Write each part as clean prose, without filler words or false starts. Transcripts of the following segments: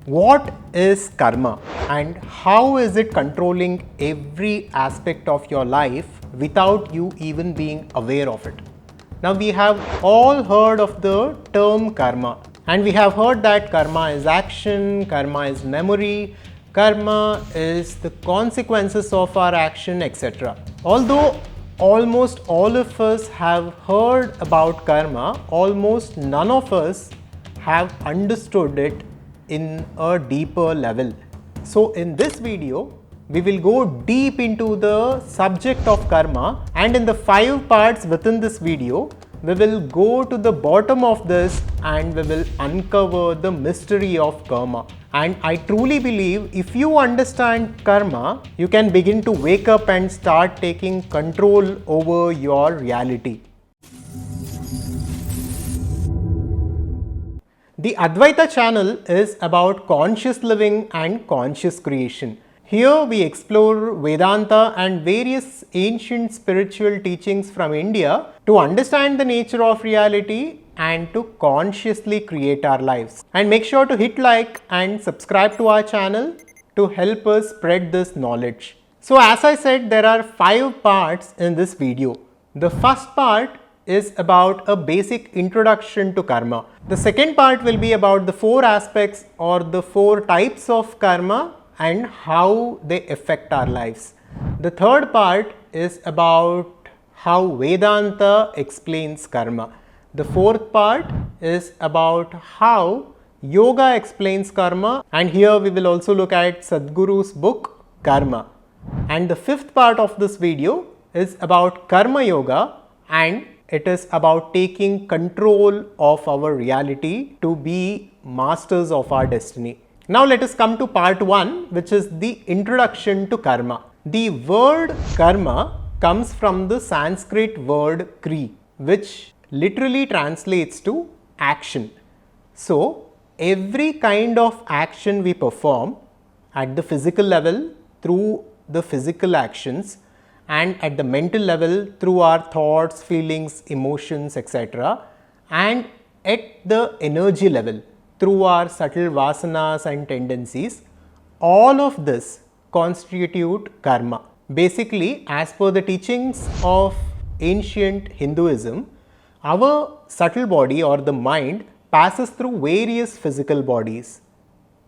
What is karma and how is it controlling every aspect of your life without you even being aware of it? Now, we have all heard of the term karma, and we have heard that karma is action, karma is memory, karma is the consequences of our action, etc. Although almost all of us have heard about karma, almost none of us have understood it in a deeper level. So in this video, we will go deep into the subject of karma, and in the 5 parts within this video, we will go to the bottom of this and we will uncover the mystery of karma. And I truly believe if you understand karma, you can begin to wake up and start taking control over your reality. The Adhvaitha channel is about conscious living and conscious creation. Here we explore Vedanta and various ancient spiritual teachings from India to understand the nature of reality and to consciously create our lives. And make sure to hit like and subscribe to our channel to help us spread this knowledge. So as I said, there are 5 parts in this video. The first part is about a basic introduction to karma. The second part will be about the 4 aspects or the 4 types of karma and how they affect our lives. The third part is about how Vedanta explains karma. The fourth part is about how yoga explains karma, and here we will also look at Sadhguru's book Karma. And the fifth part of this video is about karma yoga, and it is about taking control of our reality to be masters of our destiny. Now let us come to part 1, which is the introduction to karma. The word karma comes from the Sanskrit word kri, which literally translates to action. So every kind of action we perform at the physical level through the physical actions, and at the mental level through our thoughts, feelings, emotions, etc. and at the energy level through our subtle vasanas and tendencies, all of this constitute karma. Basically, as per the teachings of ancient Hinduism, our subtle body or the mind passes through various physical bodies.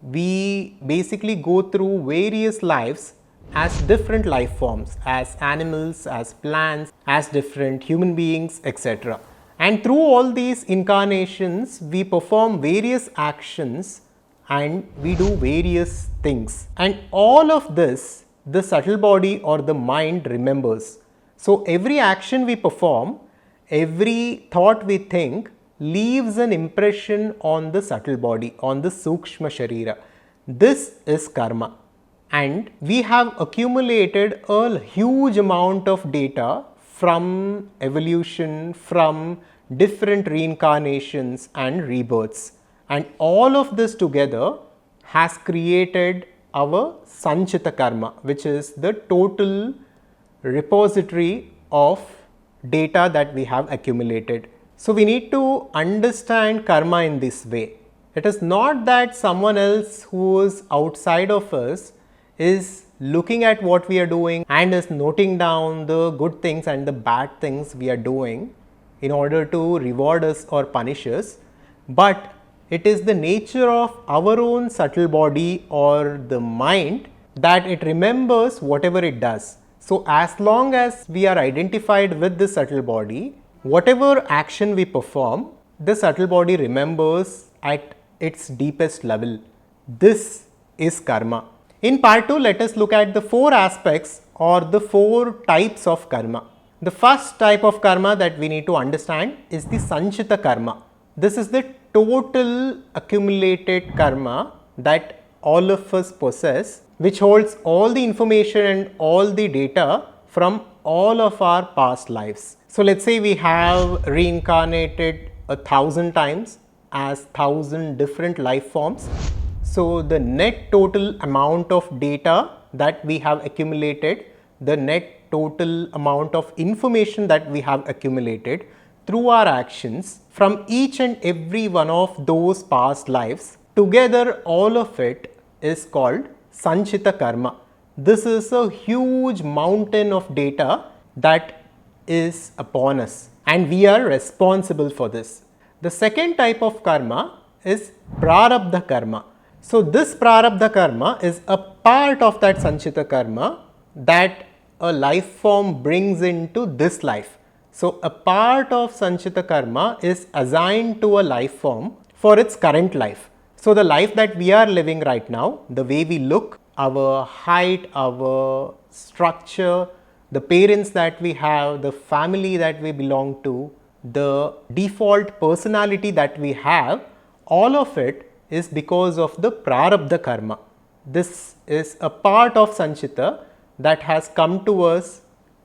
We basically go through various lives as different life forms, as animals, as plants, as different human beings, etc. And through all these incarnations, we perform various actions and we do various things. And all of this, the subtle body or the mind remembers. So every action we perform, every thought we think leaves an impression on the subtle body, on the Sukshma Sharira. This is karma. And we have accumulated a huge amount of data from evolution, from different reincarnations and rebirths. And all of this together has created our Sanchita karma, which is the total repository of data that we have accumulated. So we need to understand karma in this way. It is not that someone else who is outside of us is looking at what we are doing and is noting down the good things and the bad things we are doing in order to reward us or punish us, but it is the nature of our own subtle body or the mind that it remembers whatever it does. So as long as we are identified with the subtle body, whatever action we perform, the subtle body remembers at its deepest level. This is karma. In part 2, let us look at the 4 aspects or the 4 types of karma. The first type of karma that we need to understand is the Sanchita karma. This is the total accumulated karma that all of us possess, which holds all the information and all the data from all of our past lives. So let's say we have reincarnated 1,000 times as 1,000 different life forms. So the net total amount of data that we have accumulated, the net total amount of information that we have accumulated through our actions from each and every one of those past lives Together, all of it is called Sanchita Karma. This is a huge mountain of data that is upon us, and we are responsible for this. The second type of karma is Prarabdha Karma. So, this Prarabdha Karma is a part of that Sanchita Karma that a life form brings into this life. So, a part of Sanchita Karma is assigned to a life form for its current life. So, the life that we are living right now, the way we look, our height, our structure, the parents that we have, the family that we belong to, the default personality that we have, all of it is because of the Prarabdha Karma. This is a part of Sanchita that has come to us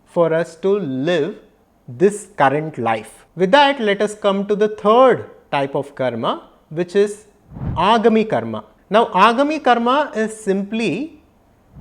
for us to live this current life. With that, let us come to the third type of karma, which is Agami Karma. Now, Agami Karma is simply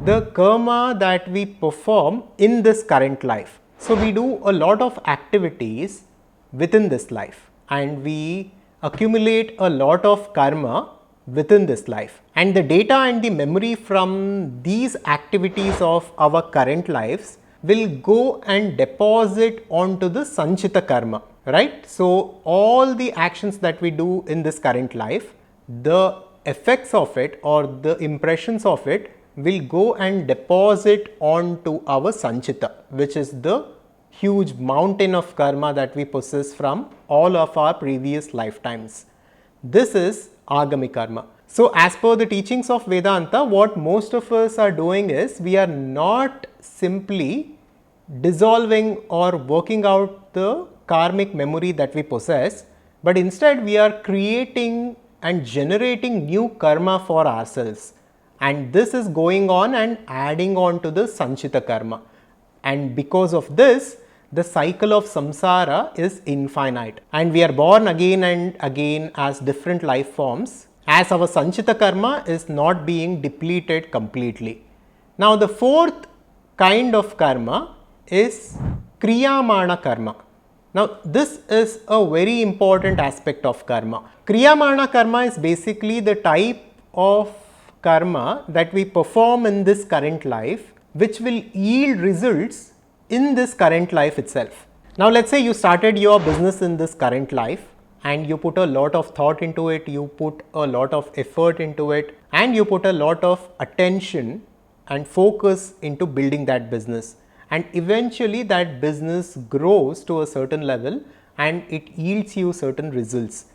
the karma that we perform in this current life. So, we do a lot of activities within this life and we accumulate a lot of karma within this life, and the data and the memory from these activities of our current lives will go and deposit onto the Sanchita Karma, right? So, all the actions that we do in this current life, the effects of it or the impressions of it will go and deposit onto our Sanchita, which is the huge mountain of karma that we possess from all of our previous lifetimes. This is Agami Karma. So, as per the teachings of Vedanta, what most of us are doing is we are not simply dissolving or working out the karmic memory that we possess, but instead we are creating and generating new karma for ourselves, and this is going on and adding on to the Sanchita Karma, and because of this the cycle of samsara is infinite and we are born again and again as different life forms as our Sanchita Karma is not being depleted completely. Now, the fourth kind of karma is Kriyamana Karma. Now, this is a very important aspect of karma. Kriyamana Karma is basically the type of karma that we perform in this current life which will yield results in this current life itself. Now, let's say you started your business in this current life and you put a lot of thought into it, you put a lot of effort into it, and you put a lot of attention and focus into building that business, and eventually that business grows to a certain level and it yields you certain results.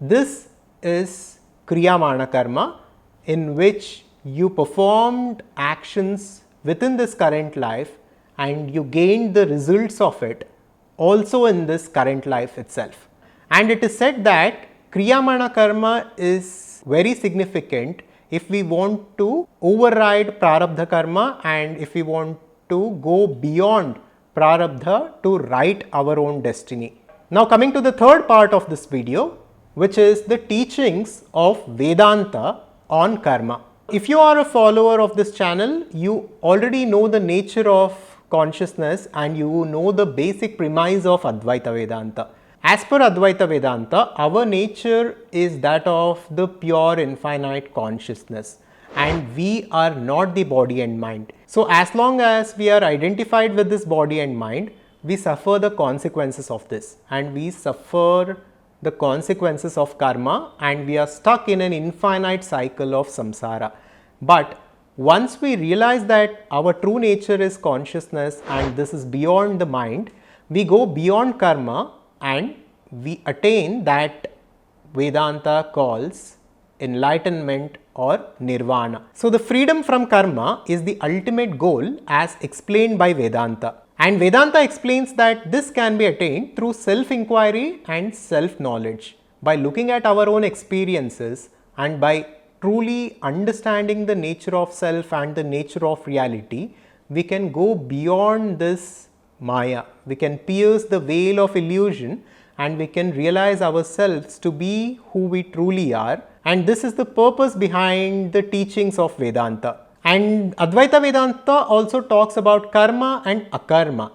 This is Kriyamana Karma, in which you performed actions within this current life and you gained the results of it also in this current life itself. And it is said that Kriyamana Karma is very significant if we want to override Prarabdha Karma and if we want to go beyond Prarabdha to write our own destiny. Now, coming to the third part of this video, which is the teachings of Vedanta on karma. If you are a follower of this channel, you already know the nature of consciousness and you know the basic premise of Advaita Vedanta. As per Advaita Vedanta, our nature is that of the pure infinite consciousness and we are not the body and mind. So, as long as we are identified with this body and mind, we suffer the consequences of this and we suffer the consequences of karma and we are stuck in an infinite cycle of samsara. But once we realize that our true nature is consciousness and this is beyond the mind, we go beyond karma and we attain that Vedanta calls enlightenment or nirvana. So, the freedom from karma is the ultimate goal as explained by Vedanta. And Vedanta explains that this can be attained through self-inquiry and self-knowledge. By looking at our own experiences and by truly understanding the nature of self and the nature of reality, we can go beyond this Maya. We can pierce the veil of illusion and we can realize ourselves to be who we truly are. And this is the purpose behind the teachings of Vedanta. And Advaita Vedanta also talks about karma and akarma.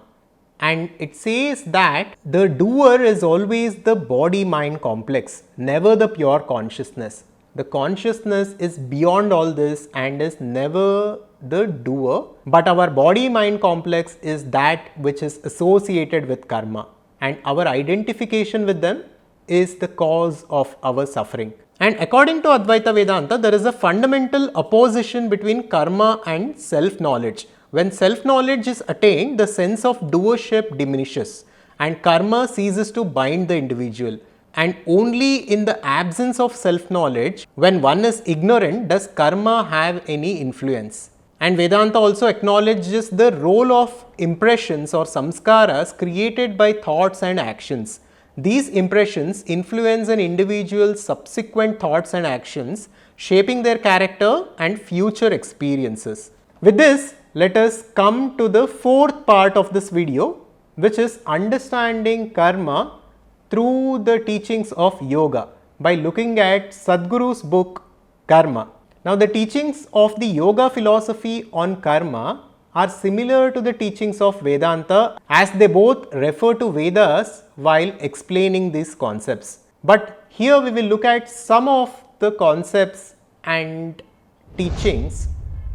And it says that the doer is always the body-mind complex, never the pure consciousness. The consciousness is beyond all this and is never the doer, but our body-mind complex is that which is associated with karma, and our identification with them is the cause of our suffering. And according to Advaitha Vedanta, there is a fundamental opposition between karma and self-knowledge. When self-knowledge is attained, the sense of doership diminishes and karma ceases to bind the individual. And only in the absence of self-knowledge, when one is ignorant, does karma have any influence. And Vedanta also acknowledges the role of impressions or samskaras created by thoughts and actions. These impressions influence an individual's subsequent thoughts and actions, shaping their character and future experiences. With this, let us come to the fourth part of this video, which is understanding karma through the teachings of yoga by looking at Sadhguru's book Karma. Now, the teachings of the yoga philosophy on karma are similar to the teachings of Vedanta, as they both refer to Vedas while explaining these concepts. But here we will look at some of the concepts and teachings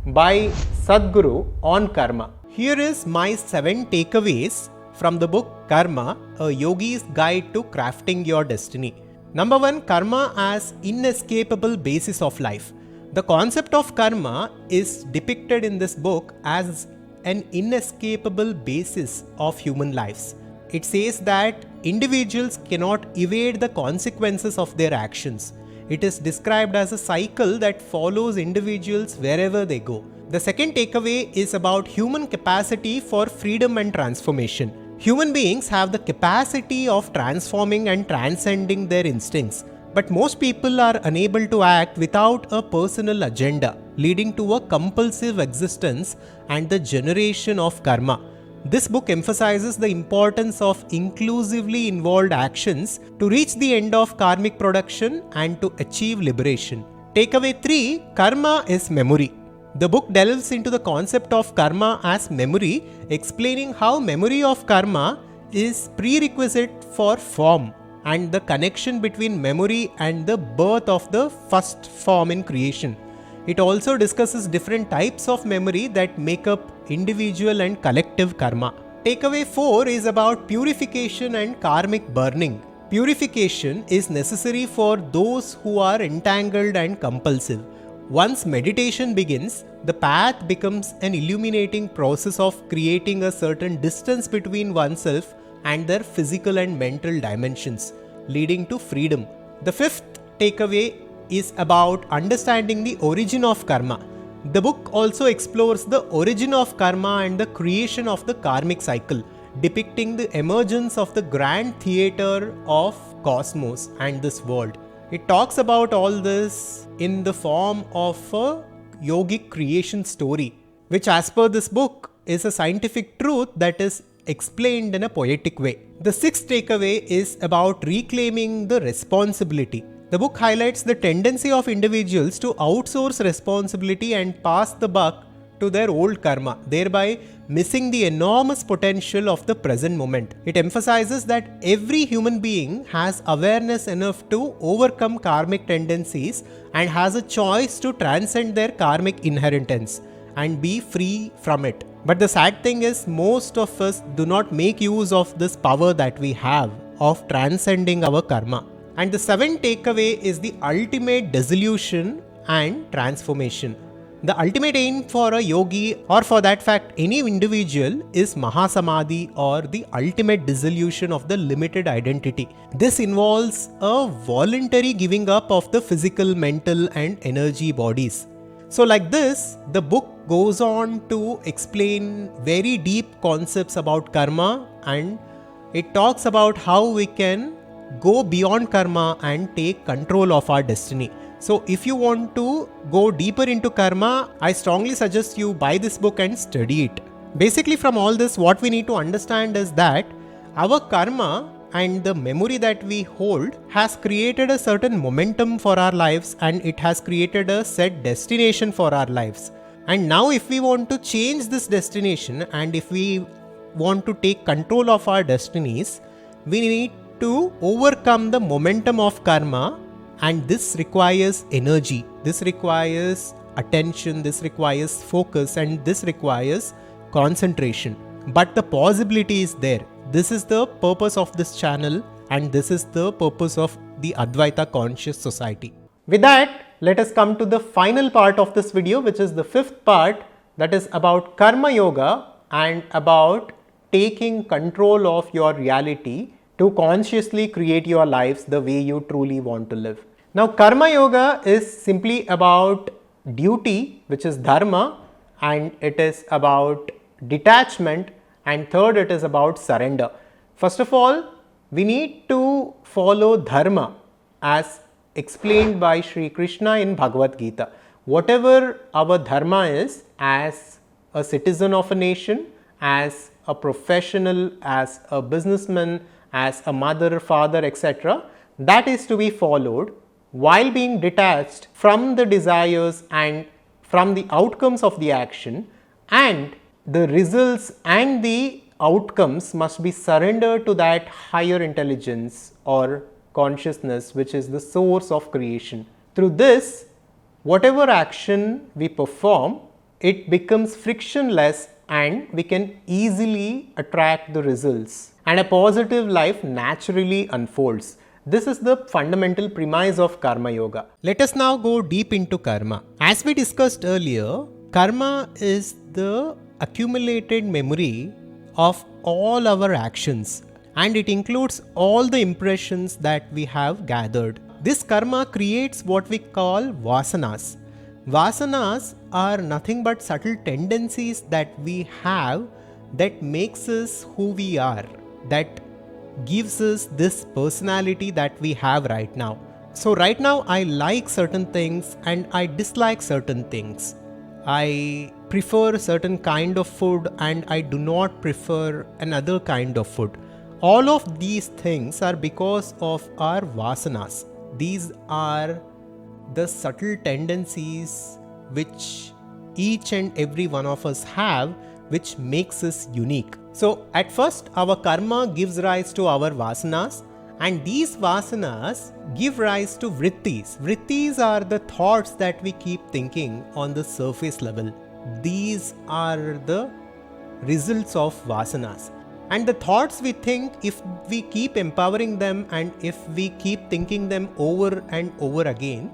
by Sadhguru on karma. Here is my 7 takeaways from the book Karma, a yogi's guide to crafting your destiny. Number 1, karma as inescapable basis of life. The concept of karma is depicted in this book as an inescapable basis of human lives. It says that individuals cannot evade the consequences of their actions. It is described as a cycle that follows individuals wherever they go. The second takeaway is about human capacity for freedom and transformation. Human beings have the capacity of transforming and transcending their instincts, but most people are unable to act without a personal agenda, leading to a compulsive existence and the generation of karma. This book emphasizes the importance of inclusively involved actions to reach the end of karmic production and to achieve liberation. Takeaway 3, karma is memory. The book delves into the concept of karma as memory, explaining how memory of karma is prerequisite for form and the connection between memory and the birth of the first form in creation. It also discusses different types of memory that make up individual and collective karma. Takeaway 4 is about purification and karmic burning. Purification is necessary for those who are entangled and compulsive. Once meditation begins, the path becomes an illuminating process of creating a certain distance between oneself and their physical and mental dimensions, leading to freedom. The fifth takeaway is about understanding the origin of karma. The book also explores the origin of karma and the creation of the karmic cycle, depicting the emergence of the grand theater of cosmos and this world. It talks about all this in the form of a yogic creation story, which as per this book is a scientific truth that is explained in a poetic way. The sixth takeaway is about reclaiming the responsibility. The book highlights the tendency of individuals to outsource responsibility and pass the buck to their old karma, thereby missing the enormous potential of the present moment. It emphasizes that every human being has awareness enough to overcome karmic tendencies and has a choice to transcend their karmic inheritance and be free from it. But the sad thing is, most of us do not make use of this power that we have of transcending our karma. And the seventh takeaway is the ultimate dissolution and transformation. The ultimate aim for a yogi, or for that fact any individual, is Mahasamadhi, or the ultimate dissolution of the limited identity. This involves a voluntary giving up of the physical, mental and energy bodies. So like this, the book goes on to explain very deep concepts about karma, and it talks about how we can go beyond karma and take control of our destiny. So if you want to go deeper into karma, I strongly suggest you buy this book and study it. Basically, from all this, what we need to understand is that our karma and the memory that we hold has created a certain momentum for our lives, and it has created a set destination for our lives. And now if we want to change this destination, and if we want to take control of our destinies, we need to overcome the momentum of karma And this requires energy, this requires attention, this requires focus, and this requires concentration. But the possibility is there. This is the purpose of this channel, and this is the purpose of the Advaita Conscious Society. With that, let us come to the final part of this video, which is the fifth part, that is about Karma Yoga and about taking control of your reality to consciously create your lives the way you truly want to live. Now, Karma Yoga is simply about duty, which is dharma, and it is about detachment, and third, it is about surrender. First of all, we need to follow dharma as explained by Sri Krishna in Bhagavad Gita. Whatever our dharma is, as a citizen of a nation, as a professional, as a businessman, as a mother, father, etc., that is to be followed while being detached from the desires and from the outcomes of the action, and the results and the outcomes must be surrendered to that higher intelligence or consciousness, which is the source of creation. Through this, whatever action we perform, it becomes frictionless and we can easily attract the results, and a positive life naturally unfolds. This is the fundamental premise of Karma Yoga. Let us now go deep into karma. As we discussed earlier, karma is the accumulated memory of all our actions, and it includes all the impressions that we have gathered. This karma creates what we call vasanas. Vasanas are nothing but subtle tendencies that we have that makes us who we are, that gives us this personality that we have right now. So right now I like certain things and I dislike certain things. I prefer certain kind of food and I do not prefer another kind of food. All of these things are because of our vasanas. These are the subtle tendencies which each and every one of us have, which makes us unique. So at first our karma gives rise to our vasanas, and these vasanas give rise to vrittis. Vrittis are the thoughts that we keep thinking on the surface level. These are the results of vasanas. And the thoughts we think, if we keep empowering them and if we keep thinking them over and over again,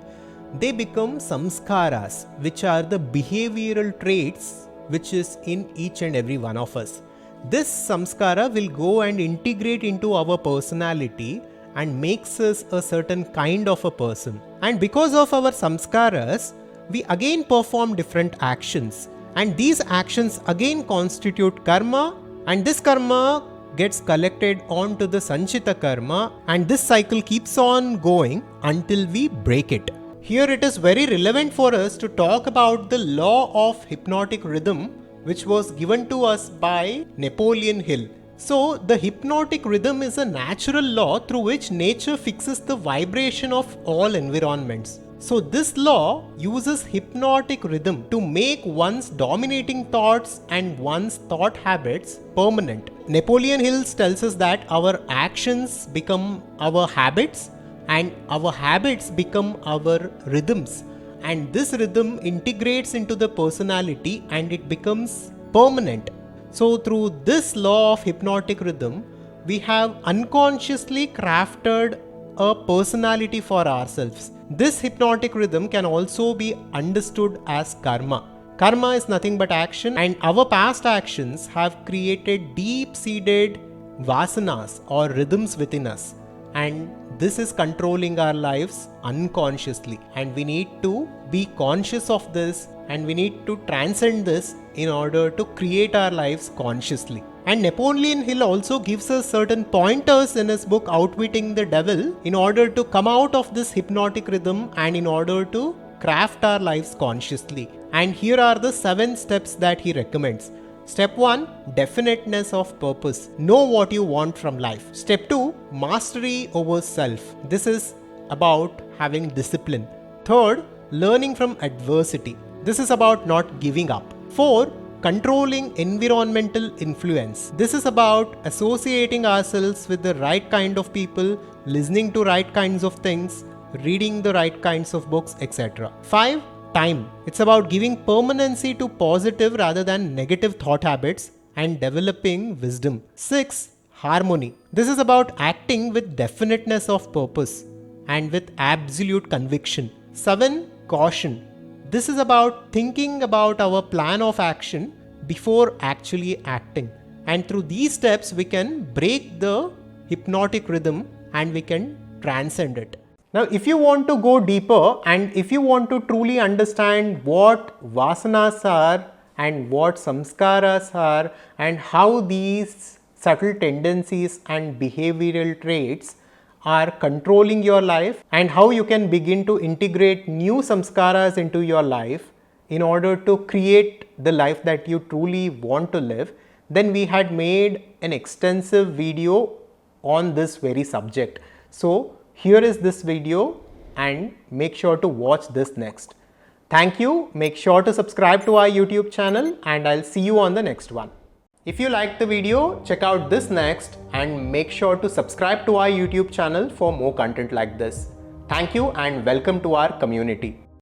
they become samskaras, which are the behavioral traits which is in each and every one of us. This samskara will go and integrate into our personality and makes us a certain kind of a person. And because of our samskaras, we again perform different actions, and these actions again constitute karma, and this karma gets collected onto the sanchita karma, and this cycle keeps on going until we break it. Here it is very relevant for us to talk about the law of hypnotic rhythm, which was given to us by Napoleon Hill. So the hypnotic rhythm is a natural law through which nature fixes the vibration of all environments. So this law uses hypnotic rhythm to make one's dominating thoughts and one's thought habits permanent. Napoleon Hill tells us that our actions become our habits, and our habits become our rhythms, and this rhythm integrates into the personality and it becomes permanent. So through this law of hypnotic rhythm, we have unconsciously crafted a personality for ourselves. This hypnotic rhythm can also be understood as karma. Karma is nothing but action, and our past actions have created deep-seated vasanas or rhythms within us, and this is controlling our lives unconsciously, and we need to be conscious of this, and we need to transcend this in order to create our lives consciously. And Napoleon Hill also gives us certain pointers in his book Outwitting the Devil in order to come out of this hypnotic rhythm and in order to craft our lives consciously. And here are the 7 steps that he recommends. Step 1, definiteness of purpose. Know what you want from life. Step 2, mastery over self. This is about having discipline. Third, learning from adversity. This is about not giving up. 4, controlling environmental influence. This is about associating ourselves with the right kind of people, listening to right kinds of things, reading the right kinds of books, etc. 5. Time. It's about giving permanency to positive rather than negative thought habits and developing wisdom. 6. Harmony. This is about acting with definiteness of purpose and with absolute conviction. 7. Caution. This is about thinking about our plan of action before actually acting. And through these steps, we can break the hypnotic rhythm and we can transcend it. Now, if you want to go deeper and if you want to truly understand what vasanas are and what samskaras are and how these subtle tendencies and behavioral traits are controlling your life and how you can begin to integrate new samskaras into your life in order to create the life that you truly want to live, then we had made an extensive video on this very subject. So here is this video and make sure to watch this next. Thank you. Make sure to subscribe to our YouTube channel and I'll see you on the next one. If you liked the video, check out this next and make sure to subscribe to our YouTube channel for more content like this. Thank you and welcome to our community.